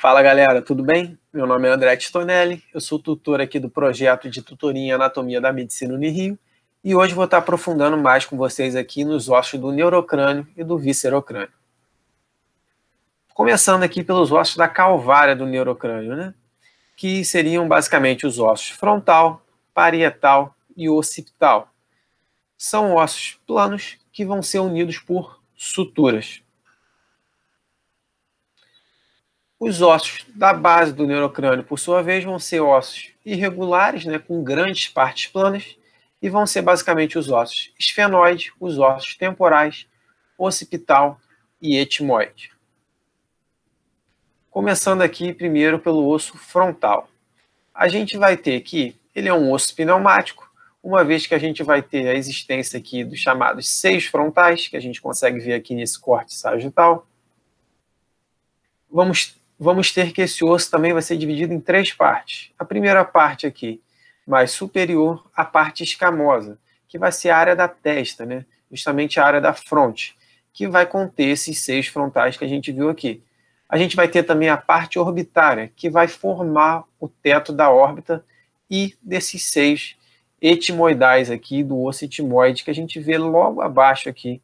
Fala galera, tudo bem? Meu nome é André Tistonelli, eu sou tutor aqui do projeto de tutoria em Anatomia da Medicina Unirio e hoje vou estar aprofundando mais com vocês aqui nos ossos do neurocrânio e do viscerocrânio. Começando aqui pelos ossos da calvária do neurocrânio, né? Que seriam basicamente os ossos frontal, parietal e occipital. São ossos planos que vão ser unidos por suturas. Os ossos da base do neurocrânio, por sua vez, vão ser ossos irregulares, né, com grandes partes planas, e vão ser basicamente os ossos esfenoide, os ossos temporais, occipital e etimoide. Começando aqui primeiro pelo osso frontal. A gente vai ter aqui, ele é um osso pneumático, uma vez que a gente vai ter a existência aqui dos chamados seios frontais, que a gente consegue ver aqui nesse corte sagital. Vamos ter que esse osso também vai ser dividido em três partes. A primeira parte aqui, mais superior, a parte escamosa, que vai ser a área da testa, né? Justamente a área da fronte, que vai conter esses seios frontais que a gente viu aqui. A gente vai ter também a parte orbitária, que vai formar o teto da órbita e desses seios etimoidais aqui, do osso etimoide, que a gente vê logo abaixo aqui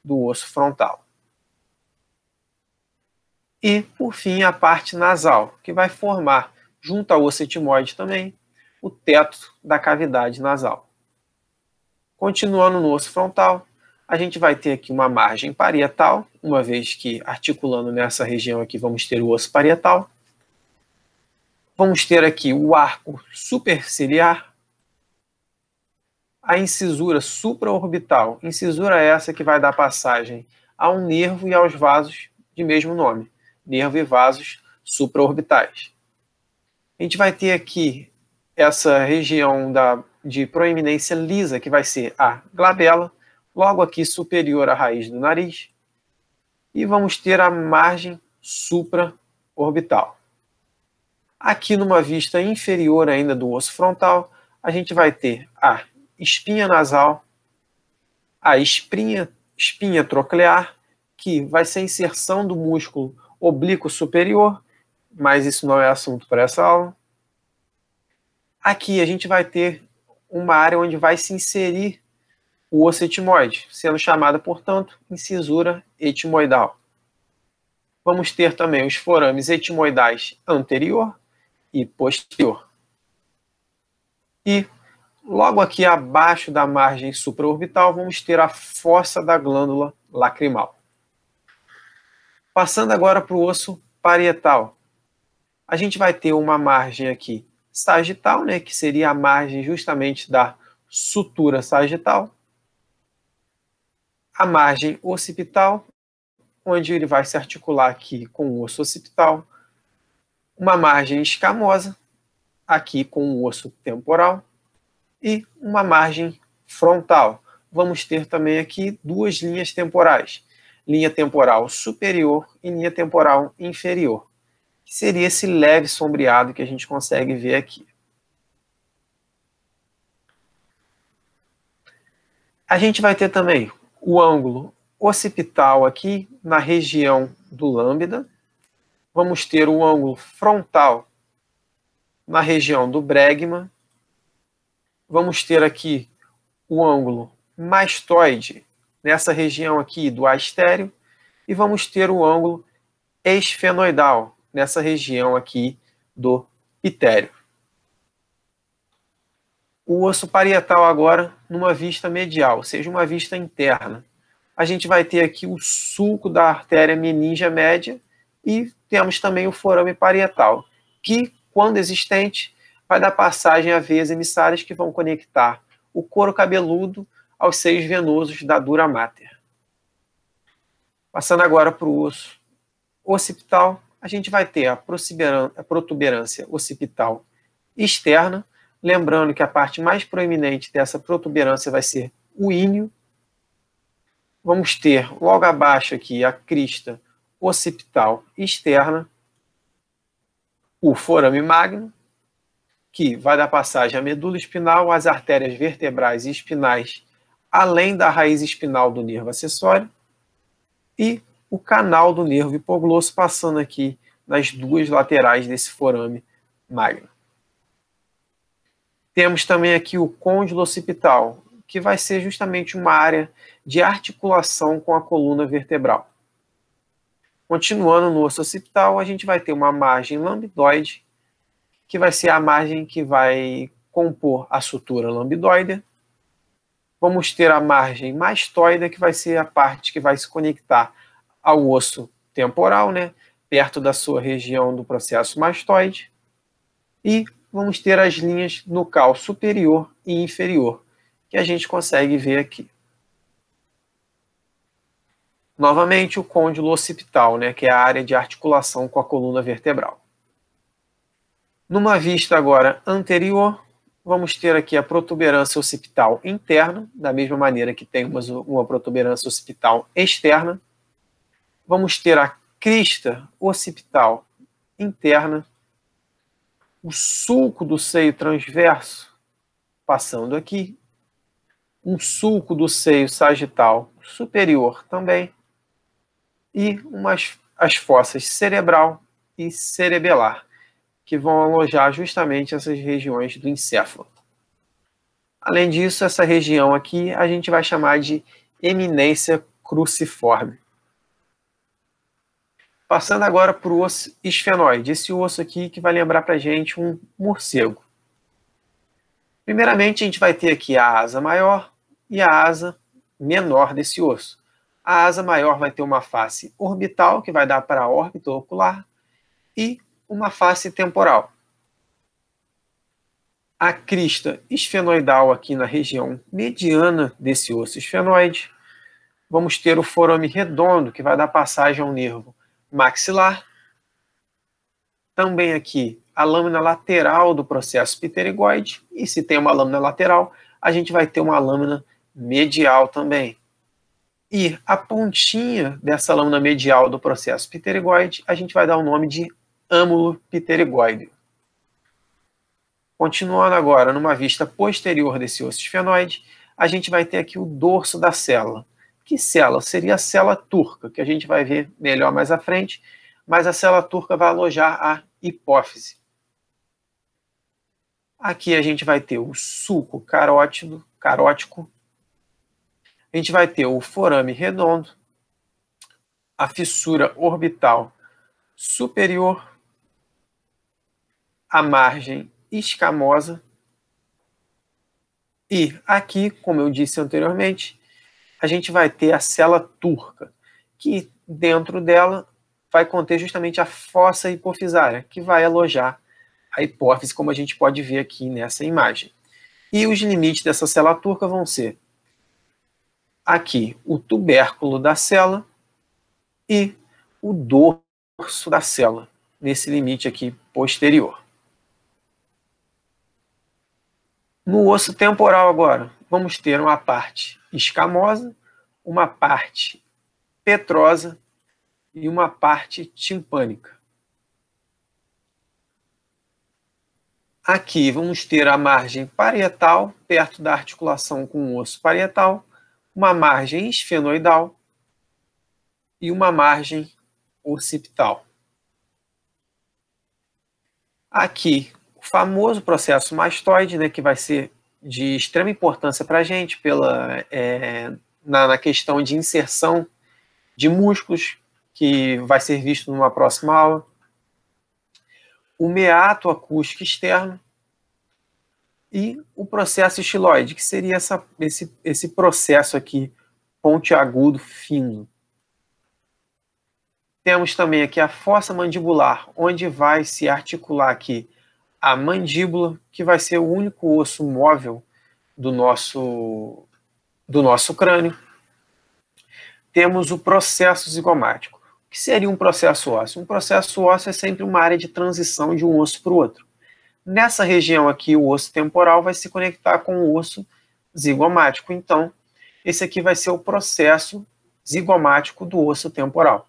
do osso frontal. E, por fim, a parte nasal, que vai formar, junto ao osso etimoide também, o teto da cavidade nasal. Continuando no osso frontal, a gente vai ter aqui uma margem parietal, uma vez que, articulando nessa região aqui, vamos ter o osso parietal. Vamos ter aqui o arco superciliar, a incisura supraorbital, incisura essa que vai dar passagem a um nervo e aos vasos de mesmo nome, nervo e vasos supraorbitais. A gente vai ter aqui essa região de proeminência lisa, que vai ser a glabela, logo aqui superior à raiz do nariz, e vamos ter a margem supraorbital. Aqui numa vista inferior ainda do osso frontal, a gente vai ter a espinha nasal, a espinha troclear, que vai ser a inserção do músculo oblíquo superior, mas isso não é assunto para essa aula. Aqui a gente vai ter uma área onde vai se inserir o osso etimoide, sendo chamada, portanto, incisura etimoidal. Vamos ter também os forames etimoidais anterior e posterior. E logo aqui abaixo da margem supraorbital vamos ter a fossa da glândula lacrimal. Passando agora para o osso parietal. A gente vai ter uma margem aqui sagital, né, que seria a margem justamente da sutura sagital. A margem occipital, onde ele vai se articular aqui com o osso occipital. Uma margem escamosa, aqui com o osso temporal. E uma margem frontal. Vamos ter também aqui duas linhas temporais. Linha temporal superior e linha temporal inferior, que seria esse leve sombreado que a gente consegue ver aqui. A gente vai ter também o ângulo occipital aqui na região do lambda. Vamos ter o ângulo frontal na região do bregma. Vamos ter aqui o ângulo mastoide nessa região aqui do astério, e vamos ter o ângulo esfenoidal nessa região aqui do pitério. O osso parietal agora numa vista medial, ou seja, uma vista interna. A gente vai ter aqui o sulco da artéria meningia média e temos também o forame parietal, que, quando existente, vai dar passagem a veias emissárias que vão conectar o couro cabeludo aos seios venosos da dura mater. Passando agora para o osso occipital, a gente vai ter a protuberância occipital externa, lembrando que a parte mais proeminente dessa protuberância vai ser o íneo. Vamos ter logo abaixo aqui a crista occipital externa, o forame magno, que vai dar passagem à medula espinal, às artérias vertebrais e espinais, além da raiz espinal do nervo acessório, e o canal do nervo hipoglosso passando aqui nas duas laterais desse forame magno. Temos também aqui o côndilo occipital, que vai ser justamente uma área de articulação com a coluna vertebral. Continuando no osso occipital, a gente vai ter uma margem lambidoide, que vai ser a margem que vai compor a sutura lambidoide. Vamos ter a margem mastoide, que vai ser a parte que vai se conectar ao osso temporal, né, perto da sua região do processo mastoide. E vamos ter as linhas nucal superior e inferior, que a gente consegue ver aqui. Novamente, o côndilo occipital, né, que é a área de articulação com a coluna vertebral. Numa vista agora anterior, vamos ter aqui a protuberância occipital interna, da mesma maneira que temos uma protuberância occipital externa. Vamos ter a crista occipital interna, o sulco do seio transverso, passando aqui, um sulco do seio sagital superior também, e as fossas cerebral e cerebelar, que vão alojar justamente essas regiões do encéfalo. Além disso, essa região aqui a gente vai chamar de eminência cruciforme. Passando agora para o osso esfenoide, esse osso aqui que vai lembrar para a gente um morcego. Primeiramente, a gente vai ter aqui a asa maior e a asa menor desse osso. A asa maior vai ter uma face orbital, que vai dar para a órbita ocular, e uma face temporal. A crista esfenoidal aqui na região mediana desse osso esfenoide. Vamos ter o forame redondo, que vai dar passagem ao nervo maxilar. Também aqui a lâmina lateral do processo pterygoide. E se tem uma lâmina lateral, a gente vai ter uma lâmina medial também. E a pontinha dessa lâmina medial do processo pterygoide, a gente vai dar o nome de âmulo pterygoide. Continuando agora, numa vista posterior desse osso esfenoide, a gente vai ter aqui o dorso da célula. Que célula? Seria a célula turca, que a gente vai ver melhor mais à frente, mas a célula turca vai alojar a hipófise. Aqui a gente vai ter o sulco carótico, a gente vai ter o forame redondo, a fissura orbital superior, a margem escamosa, e aqui, como eu disse anteriormente, a gente vai ter a célula turca, que dentro dela vai conter justamente a fossa hipofisária, que vai alojar a hipófise, como a gente pode ver aqui nessa imagem. E os limites dessa célula turca vão ser aqui o tubérculo da célula e o dorso da célula, nesse limite aqui posterior. No osso temporal agora, vamos ter uma parte escamosa, uma parte petrosa e uma parte timpânica. Aqui vamos ter a margem parietal, perto da articulação com o osso parietal, uma margem esfenoidal e uma margem occipital. Aqui, o famoso processo mastoide, né, que vai ser de extrema importância para a gente na questão de inserção de músculos, que vai ser visto numa próxima aula. O meato acústico externo e o processo estiloide, que seria esse processo aqui pontiagudo fino. Temos também aqui a fossa mandibular, onde vai se articular aqui a mandíbula, que vai ser o único osso móvel do nosso crânio. Temos o processo zigomático. O que seria um processo ósseo? Um processo ósseo é sempre uma área de transição de um osso para o outro. Nessa região aqui, o osso temporal vai se conectar com o osso zigomático. Então, esse aqui vai ser o processo zigomático do osso temporal.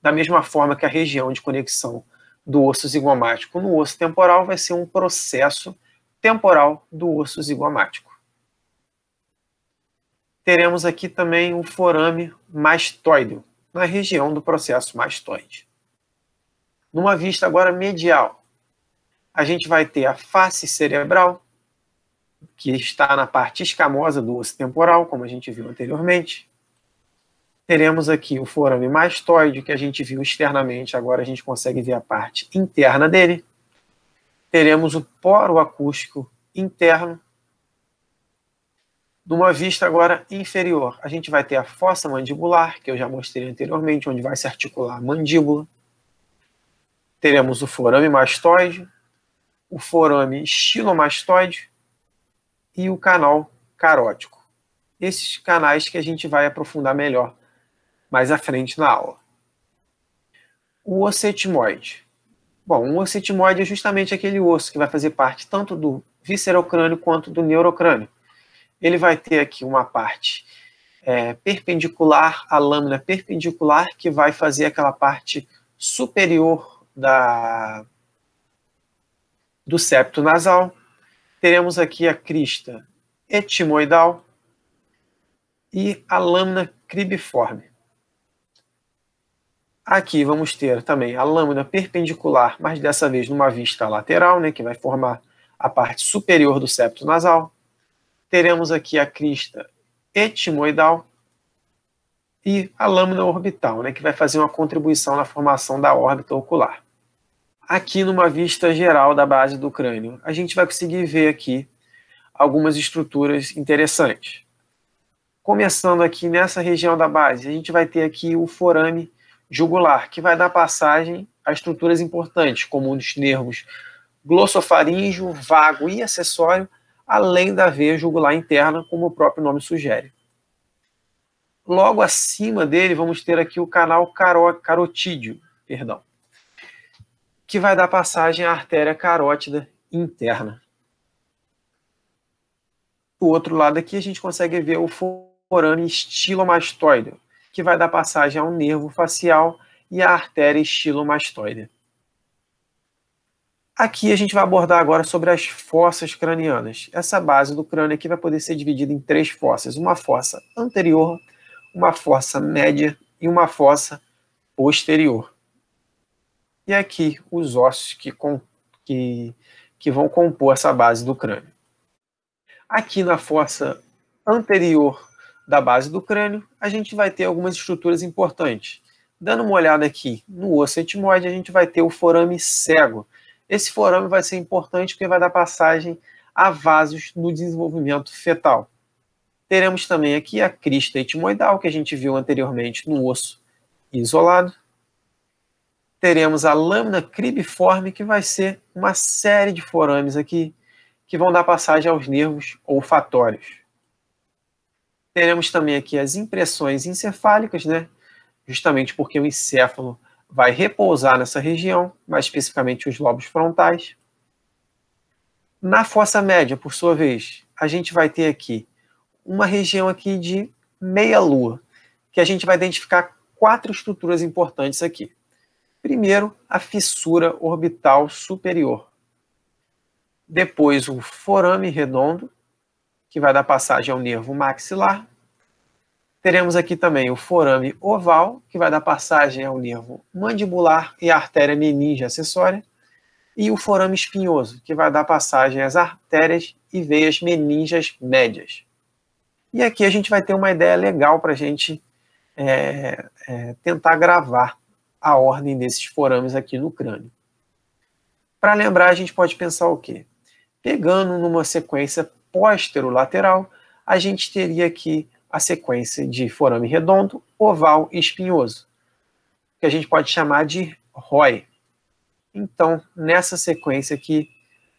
Da mesma forma que a região de conexão do osso zigomático no osso temporal vai ser um processo temporal do osso zigomático. Teremos aqui também o forame mastoide, na região do processo mastoide. Numa vista agora medial, a gente vai ter a face cerebral, que está na parte escamosa do osso temporal, como a gente viu anteriormente. Teremos aqui o forame mastoide, que a gente viu externamente, agora a gente consegue ver a parte interna dele. Teremos o poro acústico interno. Numa vista agora inferior, a gente vai ter a fossa mandibular, que eu já mostrei anteriormente, onde vai se articular a mandíbula. Teremos o forame mastoide, o forame estilomastoide e o canal carótico. Esses canais que a gente vai aprofundar melhor mais à frente na aula. O osso etmoide. Bom, o osso etmoide é justamente aquele osso que vai fazer parte tanto do viscerocrânio quanto do neurocrânio. Ele vai ter aqui uma parte perpendicular, a lâmina perpendicular, que vai fazer aquela parte superior do septo nasal. Teremos aqui a crista etimoidal e a lâmina cribiforme. Aqui vamos ter também a lâmina perpendicular, mas dessa vez numa vista lateral, né, que vai formar a parte superior do septo nasal. Teremos aqui a crista etimoidal e a lâmina orbital, né, que vai fazer uma contribuição na formação da órbita ocular. Aqui numa vista geral da base do crânio, a gente vai conseguir ver aqui algumas estruturas interessantes. Começando aqui nessa região da base, a gente vai ter aqui o forame jugular, que vai dar passagem a estruturas importantes, como os nervos glossofaríngeo, vago e acessório, além da veia jugular interna, como o próprio nome sugere. Logo acima dele, vamos ter aqui o canal carotídeo, que vai dar passagem à artéria carótida interna. Do outro lado aqui, a gente consegue ver o forame estilomastoide, que vai dar passagem ao nervo facial e à artéria estilomastoide. Aqui a gente vai abordar agora sobre as fossas cranianas. Essa base do crânio aqui vai poder ser dividida em 3 fossas. Uma fossa anterior, uma fossa média e uma fossa posterior. E aqui os ossos que vão compor essa base do crânio. Aqui na fossa anterior da base do crânio, a gente vai ter algumas estruturas importantes. Dando uma olhada aqui no osso etmoide, a gente vai ter o forame cego. Esse forame vai ser importante porque vai dar passagem a vasos no desenvolvimento fetal. Teremos também aqui a crista etmoidal, que a gente viu anteriormente no osso isolado. Teremos a lâmina cribiforme, que vai ser uma série de forames aqui, que vão dar passagem aos nervos olfatórios. Teremos também aqui as impressões encefálicas, né? Justamente porque o encéfalo vai repousar nessa região, mais especificamente os lobos frontais. Na fossa média, por sua vez, a gente vai ter aqui uma região aqui de meia-lua, que a gente vai identificar 4 estruturas importantes aqui. Primeiro, a fissura orbital superior. Depois, o forame redondo, que vai dar passagem ao nervo maxilar. Teremos aqui também o forame oval, que vai dar passagem ao nervo mandibular e à artéria meninge acessória. E o forame espinhoso, que vai dar passagem às artérias e veias meníngeas médias. E aqui a gente vai ter uma ideia legal para a gente tentar gravar a ordem desses forames aqui no crânio. Para lembrar, a gente pode pensar o quê? Pegando numa sequência posterolateral, a gente teria aqui a sequência de forame redondo, oval e espinhoso, que a gente pode chamar de ROI. Então, nessa sequência aqui,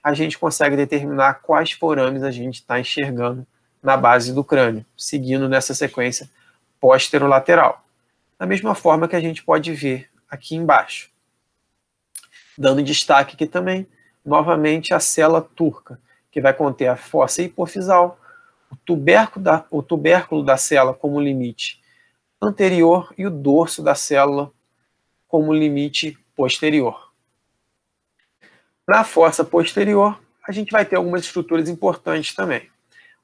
a gente consegue determinar quais forames a gente está enxergando na base do crânio, seguindo nessa sequência posterolateral. Da mesma forma que a gente pode ver aqui embaixo. Dando destaque aqui também, novamente, a célula turca, que vai conter a fossa hipofisal, o tubérculo da célula como limite anterior e o dorso da célula como limite posterior. Na fossa posterior, a gente vai ter algumas estruturas importantes também.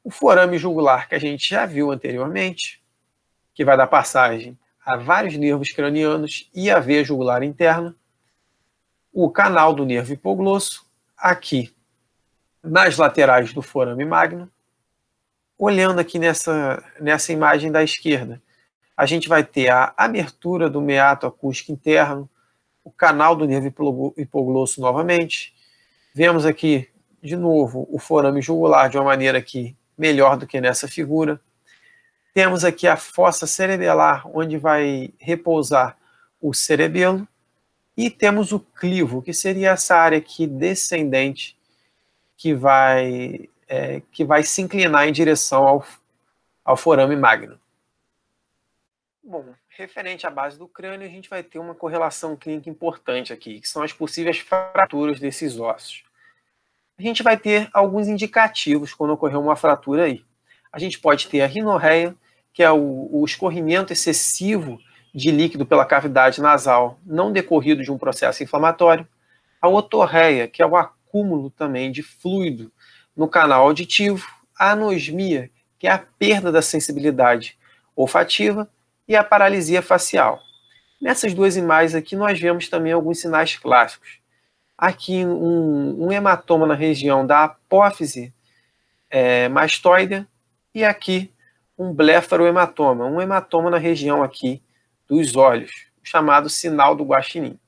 O forame jugular, que a gente já viu anteriormente, que vai dar passagem a vários nervos cranianos e a veia jugular interna. o canal do nervo hipoglosso, aqui nas laterais do forame magno. Olhando aqui nessa imagem da esquerda, a gente vai ter a abertura do meato acústico interno, o canal do nervo hipoglosso novamente. Vemos aqui, de novo, o forame jugular de uma maneira aqui melhor do que nessa figura. Temos aqui a fossa cerebelar, onde vai repousar o cerebelo. E temos o clivo, que seria essa área aqui descendente, que vai se inclinar em direção ao forame magno. Bom, referente à base do crânio, a gente vai ter uma correlação clínica importante aqui, que são as possíveis fraturas desses ossos. A gente vai ter alguns indicativos quando ocorrer uma fratura aí. A gente pode ter a rinorreia, que é o escorrimento excessivo de líquido pela cavidade nasal, não decorrido de um processo inflamatório. A otorreia, que é o acúmulo também de fluido no canal auditivo. A anosmia, que é a perda da sensibilidade olfativa. E a paralisia facial. Nessas duas imagens aqui nós vemos também alguns sinais clássicos. Aqui um hematoma na região da apófise mastoidea e aqui um blefarohematoma, um hematoma na região aqui dos olhos, chamado sinal do guaxinim.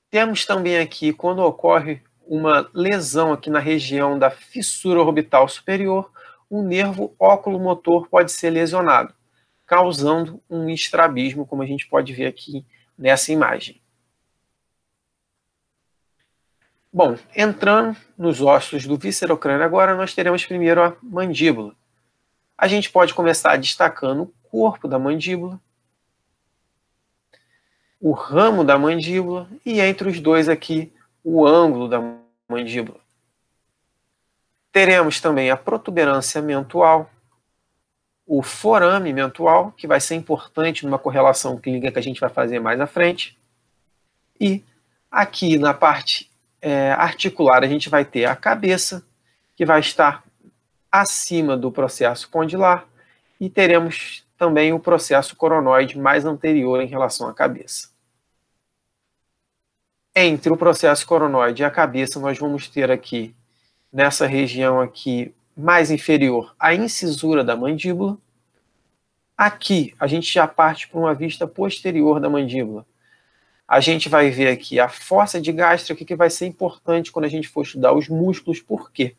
Temos também aqui, quando ocorre uma lesão aqui na região da fissura orbital superior, o nervo oculomotor pode ser lesionado, causando um estrabismo, como a gente pode ver aqui nessa imagem. Bom, entrando nos ossos do viscerocrânio agora, nós teremos primeiro a mandíbula. A gente pode começar destacando o corpo da mandíbula, o ramo da mandíbula e entre os dois aqui, o ângulo da mandíbula. Teremos também a protuberância mentual, o forame mentual, que vai ser importante numa correlação clínica que a gente vai fazer mais à frente. E aqui na parte articular a gente vai ter a cabeça, que vai estar acima do processo condilar, e teremos também o processo coronoide mais anterior em relação à cabeça. Entre o processo coronoide e a cabeça, nós vamos ter aqui, nessa região aqui mais inferior, a incisura da mandíbula. Aqui, a gente já parte para uma vista posterior da mandíbula. A gente vai ver aqui a fossa de gástrio, que vai ser importante quando a gente for estudar os músculos. Por quê?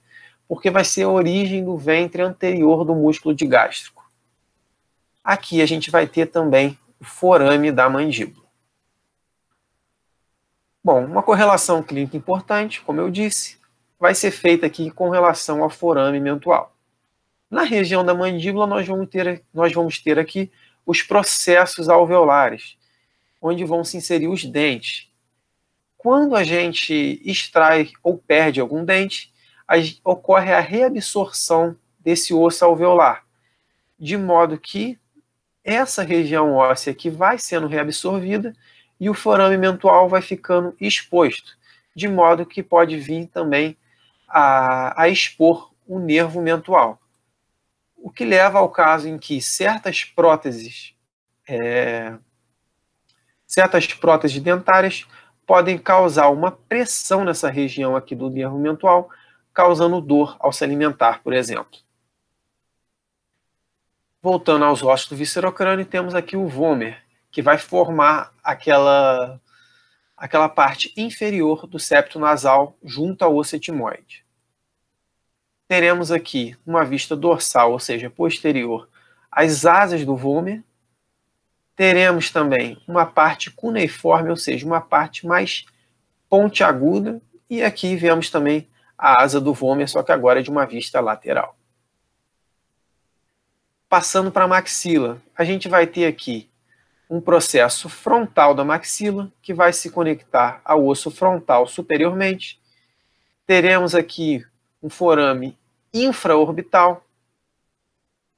Porque vai ser a origem do ventre anterior do músculo de gástrico. Aqui a gente vai ter também o forame da mandíbula. Bom, uma correlação clínica importante, como eu disse, vai ser feita aqui com relação ao forame mentual. Na região da mandíbula, nós vamos ter aqui os processos alveolares, onde vão se inserir os dentes. Quando a gente extrai ou perde algum dente, ocorre a reabsorção desse osso alveolar, de modo que essa região óssea aqui vai sendo reabsorvida e o forame mentual vai ficando exposto, de modo que pode vir também a expor o nervo mentual. O que leva ao caso em que certas próteses dentárias podem causar uma pressão nessa região aqui do nervo mentual, causando dor ao se alimentar, por exemplo. Voltando aos ossos do viscerocrânio, temos aqui o vômer, que vai formar aquela parte inferior do septo nasal junto ao osso etimoide. Teremos aqui uma vista dorsal, ou seja, posterior, as asas do vômer. Teremos também uma parte cuneiforme, ou seja, uma parte mais pontiaguda. E aqui vemos também a asa do vômer, só que agora é de uma vista lateral. Passando para a maxila, a gente vai ter aqui um processo frontal da maxila, que vai se conectar ao osso frontal superiormente. Teremos aqui um forame infraorbital.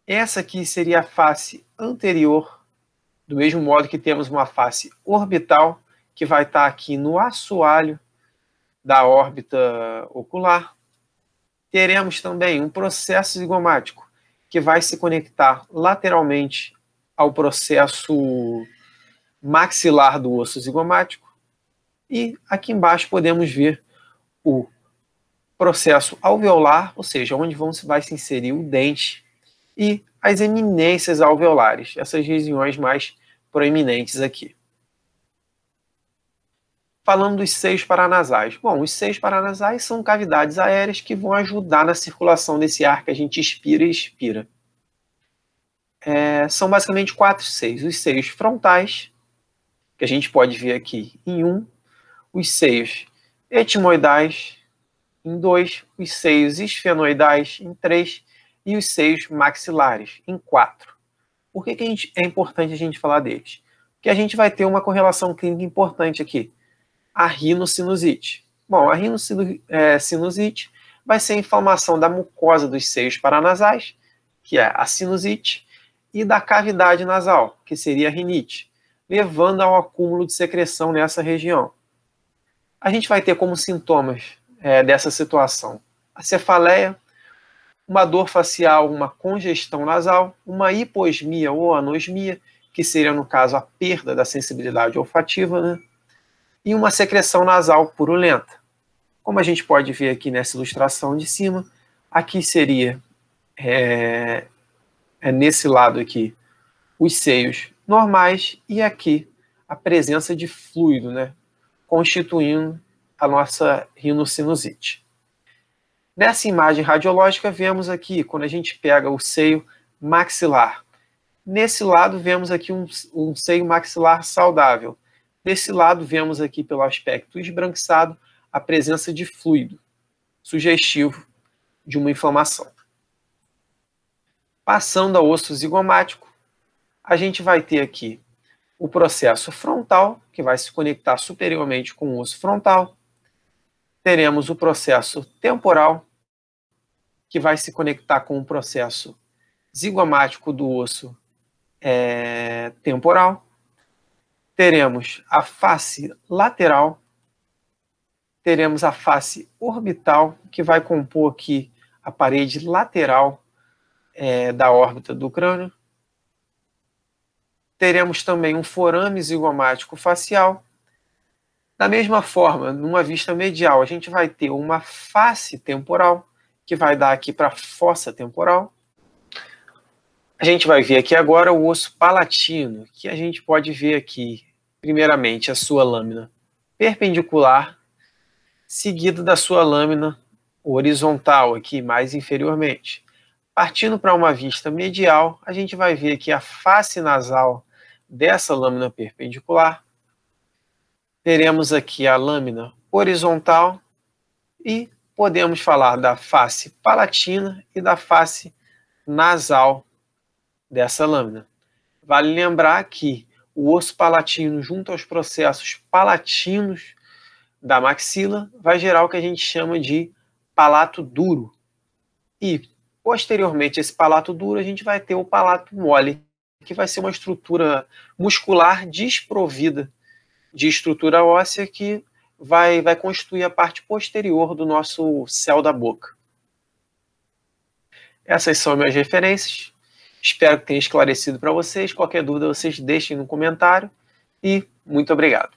Essa aqui seria a face anterior, do mesmo modo que temos uma face orbital, que vai estar aqui no assoalho da órbita ocular. Teremos também um processo zigomático, que vai se conectar lateralmente ao processo maxilar do osso zigomático. E aqui embaixo podemos ver o processo alveolar, ou seja, onde vai se inserir o dente, e as eminências alveolares, essas regiões mais proeminentes aqui. Falando dos seios paranasais. Bom, os seios paranasais são cavidades aéreas que vão ajudar na circulação desse ar que a gente inspira e expira. São basicamente 4 seios. Os seios frontais, que a gente pode ver aqui em 1, os seios etimoidais em 2, os seios esfenoidais em 3 e os seios maxilares em 4. Por que é importante a gente falar deles? Porque a gente vai ter uma correlação clínica importante aqui, a rinocinusite. Bom, a rinocinusite vai ser a inflamação da mucosa dos seios paranasais, que é a sinusite, e da cavidade nasal, que seria a rinite, levando ao acúmulo de secreção nessa região. A gente vai ter como sintomas dessa situação a cefaleia, uma dor facial, uma congestão nasal, uma hiposmia ou anosmia, que seria, no caso, a perda da sensibilidade olfativa, né? E uma secreção nasal purulenta. Como a gente pode ver aqui nessa ilustração de cima, aqui seria, nesse lado aqui, os seios normais e aqui a presença de fluido, né, constituindo a nossa rinocinusite. Nessa imagem radiológica, vemos aqui, quando a gente pega o seio maxilar. Nesse lado, vemos aqui um seio maxilar saudável. Desse lado, vemos aqui, pelo aspecto esbranquiçado, a presença de fluido, sugestivo de uma inflamação. Passando ao osso zigomático, a gente vai ter aqui o processo frontal, que vai se conectar superiormente com o osso frontal. Teremos o processo temporal, que vai se conectar com o processo zigomático do osso temporal. Teremos a face lateral, teremos a face orbital, que vai compor aqui a parede lateral da órbita do crânio. Teremos também um forame zigomático facial. Da mesma forma, numa vista medial, a gente vai ter uma face temporal, que vai dar aqui para a fossa temporal. A gente vai ver aqui agora o osso palatino, que a gente pode ver aqui, primeiramente, a sua lâmina perpendicular, seguido da sua lâmina horizontal, aqui mais inferiormente. Partindo para uma vista medial, a gente vai ver aqui a face nasal dessa lâmina perpendicular. Teremos aqui a lâmina horizontal e podemos falar da face palatina e da face nasal dessa lâmina. Vale lembrar que o osso palatino, junto aos processos palatinos da maxila, vai gerar o que a gente chama de palato duro. E, posteriormente, esse palato duro, a gente vai ter o palato mole, que vai ser uma estrutura muscular desprovida de estrutura óssea que vai constituir a parte posterior do nosso céu da boca. Essas são minhas referências. Espero que tenha esclarecido para vocês. Qualquer dúvida, vocês deixem no comentário. E muito obrigado.